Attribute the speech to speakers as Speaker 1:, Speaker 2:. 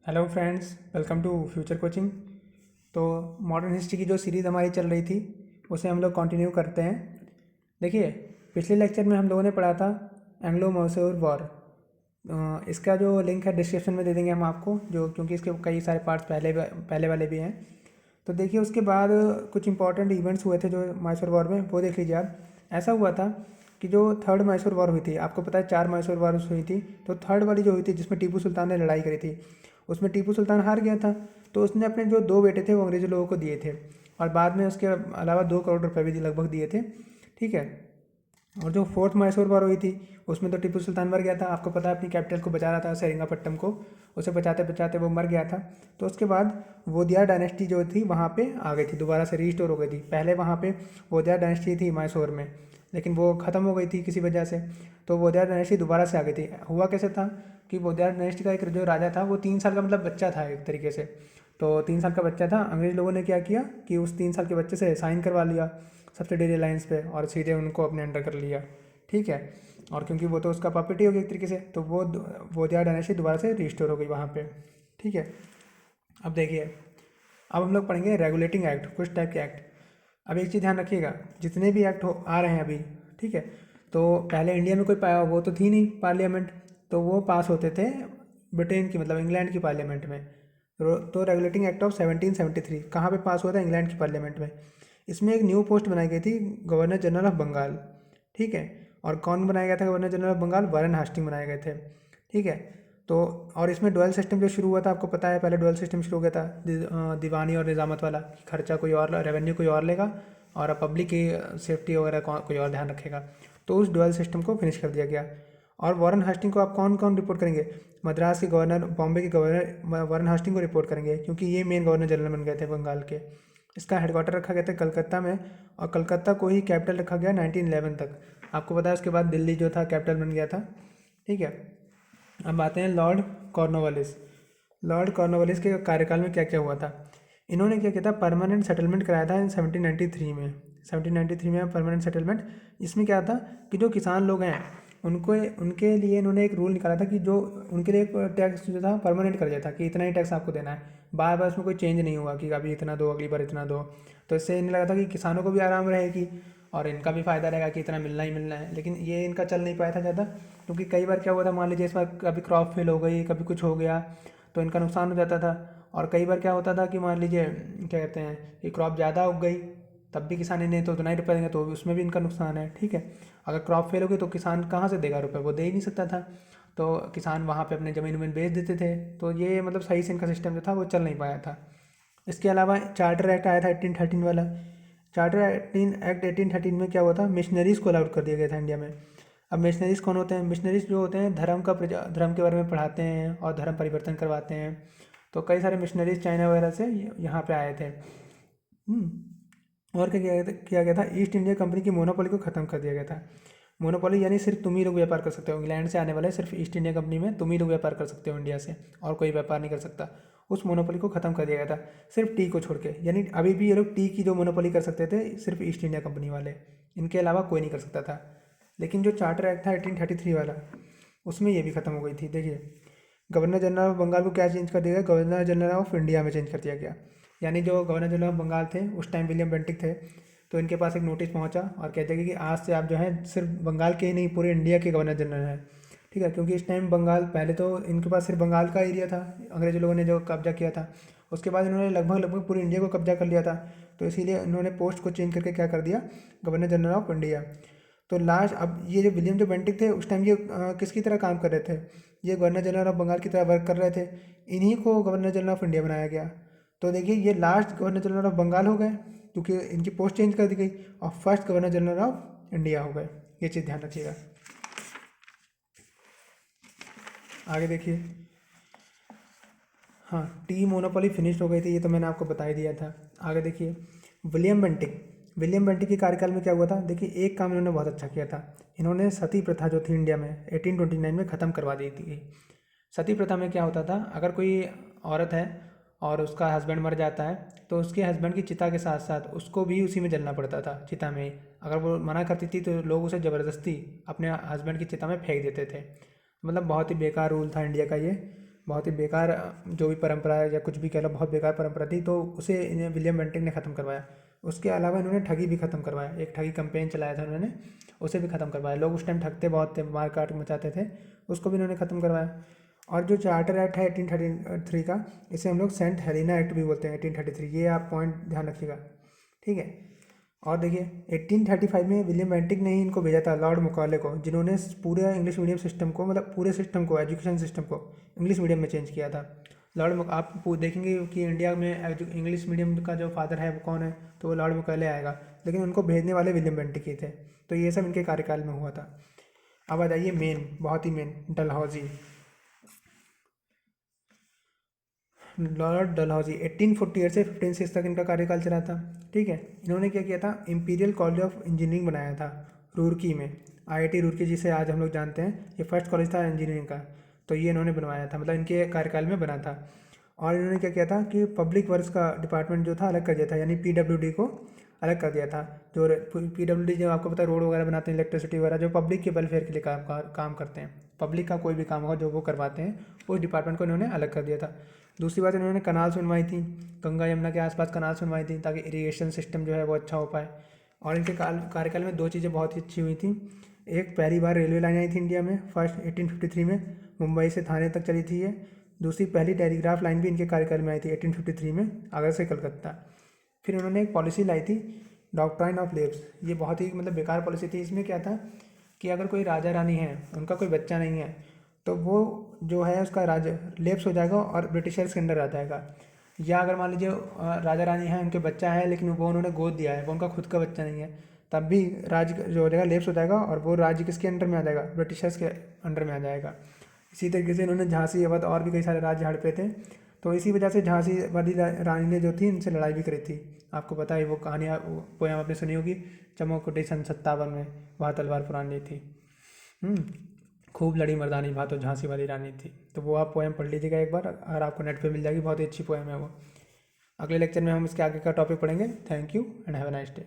Speaker 1: Hello friends, welcome to future coaching. तो modern history की जो सीरीज़ हमारी चल रही थी उसे हम लोग कंटिन्यू करते हैं। देखिए, पिछले लेक्चर में हम लोगों ने पढ़ा था एंग्लो मैसूर वॉर। इसका जो लिंक है डिस्क्रिप्शन में दे देंगे हम आपको, जो क्योंकि इसके कई सारे पार्ट्स पहले वाले भी हैं। तो देखिए, उसके बाद कुछ इंपॉर्टेंट इवेंट्स हुए थे जो मैसूर वॉर में, वो देख लीजिए आप। ऐसा हुआ था कि जो थर्ड मैसूर वॉर हुई थी, आपको पता है 4 मैसूर वॉर हुई थी, तो थर्ड वाली जो हुई थी जिसमें टीपू सुल्तान ने लड़ाई करी थी, उसमें टीपू सुल्तान हार गया था। तो उसने अपने जो 2 बेटे थे वो अंग्रेज़ी लोगों को दिए थे, और बाद में उसके अलावा 2 करोड़ रुपए भी लगभग दिए थे। ठीक है। और जो फोर्थ मैसूर वॉर हुई थी उसमें तो टीपू सुल्तान मर गया था, आपको पता है, अपनी कैपिटल को बचा रहा था सेरिंगापट्टम को, उसे बचाते बचाते वो मर गया था। तो उसके बाद वोदिया डायनेस्टी जो थी वहाँ पे आ गई थी, दोबारा से रीस्टोर हो गई थी। पहले वहाँ पे वोदिया डायनेस्टी थी मैसूर में, लेकिन वो ख़त्म हो गई थी किसी वजह से, तो वोदिया डायनेस्टी दोबारा से आ गई थी। हुआ कैसे था कि वोदिया डायनेस्टी का एक जो राजा था वो 3 साल का मतलब बच्चा था एक तरीके से। तो 3 साल का बच्चा था, अंग्रेज़ लोगों ने क्या किया कि उस 3 साल के बच्चे से साइन करवा लिया सब्सिडरी अलायंस पे, और सीधे उनको अपने अंडर कर लिया। ठीक है। और क्योंकि वो तो उसका पॉपर्टी हो गई एक तरीके से, तो वो दिया डायनेस्टी दोबारा से रिस्टोर हो गई वहाँ पे। ठीक है। अब देखिए, अब हम लोग पढ़ेंगे रेगुलेटिंग एक्ट, कुछ टाइप के एक्ट। अब एक चीज़ ध्यान रखिएगा, जितने भी एक्ट हो आ रहे हैं अभी, ठीक है, तो पहले इंडिया में कोई पाया वो तो थी नहीं पार्लियामेंट, तो वो पास होते थे ब्रिटेन की, मतलब इंग्लैंड की पार्लियामेंट में। तो रेगुलेटिंग एक्ट ऑफ 1773 कहाँ पे पास हुआ था? इंग्लैंड की पार्लियामेंट में। इसमें एक न्यू पोस्ट बनाई गई थी, गवर्नर जनरल ऑफ बंगाल। ठीक है। और कौन बनाया गया था governor general of Bengal? Warren Hastings बनाए गए थे। ठीक है। तो और इसमें डुअल सिस्टम जो शुरू हुआ था, आपको पता है, पहले डुअल सिस्टम शुरू हो गया था, दीवानी और निज़ामत वाला। खर्चा कोई और, रेवेन्यू कोई और लेगा, और पब्लिक की सेफ्टी वगैरह कोई और ध्यान रखेगा। तो उस डुअल सिस्टम को फिनिश कर दिया गया। और वारेन हास्टिंग को आप कौन कौन रिपोर्ट करेंगे? मद्रास के गवर्नर, बॉम्बे के गवर्नर वारेन हास्टिंग को रिपोर्ट करेंगे, क्योंकि ये मेन गवर्नर जनरल बन गए थे बंगाल के। इसका हेडक्वार्टर रखा गया था कलकत्ता में, और कलकत्ता को ही कैपिटल रखा गया 1911 तक। आपको पता है उसके बाद दिल्ली जो था कैपिटल बन गया था। ठीक है। अब आते हैं लॉर्ड कॉर्नवालिस। लॉर्ड कॉर्नवालिस के कार्यकाल में क्या क्या हुआ था? इन्होंने क्या किया था, परमानेंट सेटलमेंट कराया था इन 1793 में। 1793 में परमानेंट सेटलमेंट। इसमें क्या था कि जो किसान लोग हैं उनको, उनके लिए इन्होंने एक रूल निकाला था कि जो उनके लिए एक टैक्स जो था परमानेंट कर दिया था कि इतना ही टैक्स आपको देना है। बार बार उसमें कोई चेंज नहीं हुआ कि अभी इतना दो, अगली बार इतना दो। तो इससे इन्हें लगा था कि किसानों को भी आराम रहेगी और इनका भी फ़ायदा रहेगा कि इतना मिलना ही मिलना है। लेकिन ये इनका चल नहीं पाया था ज़्यादा, क्योंकि कई बार क्या हुआ था, मान लीजिए इस बार कभी क्रॉप फेल हो गई, कभी कुछ हो गया, तो इनका नुकसान हो जाता था। और कई बार क्या होता था कि मान लीजिए क्या कहते हैं कि क्रॉप ज़्यादा उग गई, तब भी किसान इन्हें तो उतना ही रुपये देंगे, तो उसमें भी इनका नुकसान है। ठीक है। अगर क्रॉप फेल हो गई तो किसान कहाँ से देगा रुपये? वो दे ही नहीं सकता था। तो किसान वहाँ पे अपने ज़मीन वमीन बेच देते थे। तो ये मतलब सही से इनका सिस्टम जो था वो चल नहीं पाया था। इसके अलावा चार्टर एक्ट आया था 1813 वाला। चार्टर एक्ट 1813 में क्या हुआ था, मिशनरीज़ को अलाउड कर दिया गया था इंडिया में। अब मिशनरीज़ कौन होते हैं? मिशनरीज़ जो होते हैं धर्म के बारे में पढ़ाते हैं और धर्म परिवर्तन करवाते हैं। तो कई सारे मिशनरीज़ चाइना वगैरह से यहाँ पे आए थे। और क्या किया गया था, ईस्ट इंडिया कंपनी की मोनोपोली को ख़त्म कर दिया गया था। मोनोपोली यानी सिर्फ तुम ही लोग व्यापार कर सकते हो, इंग्लैंड से आने वाले सिर्फ ईस्ट इंडिया कंपनी में तुम ही लोग व्यापार कर सकते हो इंडिया से, और कोई व्यापार नहीं कर सकता। उस मोनोपोली को ख़त्म कर दिया गया था, सिर्फ टी को छोड़ के। यानी अभी भी ये लोग टी की जो मोनोपोली कर सकते थे सिर्फ ईस्ट इंडिया कंपनी वाले, इनके अलावा कोई नहीं कर सकता था। लेकिन जो चार्टर एक्ट था 1833 वाला, उसमें ये भी ख़त्म हो गई थी। देखिए, गवर्नर जनरल ऑफ बंगाल को क्या चेंज कर दिया गया, गवर्नर जनरल ऑफ इंडिया में चेंज कर दिया गया। यानी जो गवर्नर जनरल ऑफ बंगाल थे उस टाइम विलियम बेंटिक थे, तो इनके पास एक नोटिस पहुंचा और कहते हैं कि आज से आप जो है सिर्फ बंगाल के ही नहीं पूरे इंडिया के गवर्नर जनरल हैं। ठीक है। क्योंकि इस टाइम बंगाल, पहले तो इनके पास सिर्फ बंगाल का एरिया था, अंग्रेज़ी लोगों ने जो कब्जा किया था, उसके बाद इन्होंने लगभग लगभग पूरे इंडिया को कब्जा कर लिया था। तो इसीलिए इन्होंने पोस्ट को चेंज करके क्या कर दिया, गवर्नर जनरल ऑफ इंडिया। तो लास्ट, अब ये जो विलियम जो बेंटिक थे उस टाइम ये किसकी तरह काम कर रहे थे? ये गवर्नर जनरल ऑफ बंगाल की तरह वर्क कर रहे थे, इन्हीं को गवर्नर जनरल ऑफ इंडिया बनाया गया। तो देखिए, ये last governor general of Bengal हो गए क्योंकि इनकी पोस्ट चेंज कर दी गई, और first governor general of India हो गए। ये चीज़ ध्यान रखिएगा। आगे देखिए, हाँ, टी मोनोपोली फिनिश हो गई थी, ये तो मैंने आपको बता ही दिया था। आगे देखिए, विलियम बेंटिक। विलियम बेंटिक के कार्यकाल में क्या हुआ था? देखिए, एक काम इन्होंने बहुत अच्छा किया था, इन्होंने सती प्रथा जो थी इंडिया में 1829 में ख़त्म करवा दी थी। सती प्रथा में क्या होता था, अगर कोई औरत है और उसका हस्बैंड मर जाता है, तो उसके हस्बैंड की चिता के साथ साथ उसको भी उसी में जलना पड़ता था, चिता में ही। अगर वो मना करती थी तो लोग उसे ज़बरदस्ती अपने हस्बैंड की चिता में फेंक देते थे। मतलब बहुत ही बेकार रूल था इंडिया का ये। बहुत ही बेकार जो भी परंपरा है या कुछ भी कह लो, बहुत बेकार परंपरा थी, तो उसे इन्हें विलियम बेंटिक ने ख़त्म करवाया। उसके अलावा इन्होंने ठगी भी ख़त्म करवाया, एक ठगी कैंपेन चलाया था उन्होंने, उसे भी ख़त्म करवाया। लोग उस टाइम ठगते बहुत थे, मार काट मचाते थे, उसको भी इन्होंने ख़त्म करवाया। और जो चार्टर एक्ट है 1833 का, इसे हम लोग सेंट हेलेना एक्ट भी बोलते हैं 1833, ये आप पॉइंट ध्यान रखिएगा, ठीक है। और देखिए 1835 में विलियम बेंटिक ने ही इनको भेजा था लॉर्ड मैकॉले को, जिन्होंने पूरे इंग्लिश मीडियम सिस्टम को, मतलब पूरे सिस्टम को, एजुकेशन सिस्टम को इंग्लिश मीडियम में चेंज किया था। आप देखेंगे कि इंडिया में इंग्लिश मीडियम का जो फादर है वो कौन है, तो वो लॉर्ड मैकॉले आएगा, लेकिन उनको भेजने वाले विलियम बेंटिक ही थे। तो ये सब इनके कार्यकाल में हुआ था। अब आ जाइए मेन, बहुत ही मेन, डलहौजी। लॉर्ड डलहौजी 1848 से 1506 तक इनका कार्यकाल चला था, ठीक है। इन्होंने क्या किया था, इंपीरियल कॉलेज ऑफ इंजीनियरिंग बनाया था रुड़की में, आईआईटी रुड़की जिसे आज हम लोग जानते हैं, ये फर्स्ट कॉलेज था इंजीनियरिंग का, तो ये इन्होंने बनवाया था, मतलब इनके कार्यकाल में बना था। और इन्होंने क्या किया था कि पब्लिक वर्क्स का डिपार्टमेंट जो था अलग कर दिया था, यानी पीडब्ल्यूडी को अलग कर दिया था। जो पीडब्ल्यूडी जो आपको पता है रोड वगैरह बनाते हैं, इलेक्ट्रिसिटी वगैरह, जो पब्लिक के वेलफेयर के लिए काम करते हैं, पब्लिक का कोई भी काम होगा जो वो करवाते हैं, उस डिपार्टमेंट को इन्होंने अलग कर दिया था। दूसरी बात, इन्होंने कनाल बनवाई थी, गंगा यमुना के आसपास कनाल बनवाई थी, ताकि इरीगेशन सिस्टम जो है वो अच्छा हो पाए। और इनके कार्यकाल में दो चीज़ें बहुत ही अच्छी हुई थी। एक, पहली बार रेलवे लाइन आई थी इंडिया में, फर्स्ट 1853 में, मुंबई से थाने तक चली थी ये। दूसरी, पहली टेलीग्राफ लाइन भी इनके कार्यकाल में आई थी 1853 में, आगरा से कलकत्ता। फिर उन्होंने एक पॉलिसी लाई थी, डॉक्ट्राइन ऑफ लेब्स। ये बहुत ही मतलब बेकार पॉलिसी थी। इसमें क्या था कि अगर कोई राजा रानी है, उनका कोई बच्चा नहीं है, तो वो जो है उसका राज लेप्स हो जाएगा और ब्रिटिशर्स के अंडर आ जाएगा। या अगर मान लीजिए राजा रानी है, उनके बच्चा है, लेकिन वो उन्होंने गोद दिया है, वो उनका खुद का बच्चा नहीं है, तब भी राज्य जो हो जाएगा लेप्स हो जाएगा, और वो राज्य किसके अंडर में आ जाएगा, ब्रिटिशर्स के अंडर में आ जाएगा। इसी तरीके से इन्होंने झांसी, अवध और भी कई सारे राज्य हड़पे थे, तो इसी वजह से झांसी वाली रानी ने जो थी इनसे लड़ाई भी करी थी। आपको पता है वो कहानियाँ, पोएम आपने सुनी होगी, चमोकुटी सन 57 में वह तलवार पुरानी थी, खूब लड़ी मर्दानी भा तो झांसी वाली रानी थी। तो वो आप पोएम पढ़ लीजिएगा एक बार, अगर आपको नेट पे मिल जाएगी, बहुत ही अच्छी पोएम है वो। अगले लेक्चर में हम इसके आगे का टॉपिक पढ़ेंगे। Thank you and have a nice day.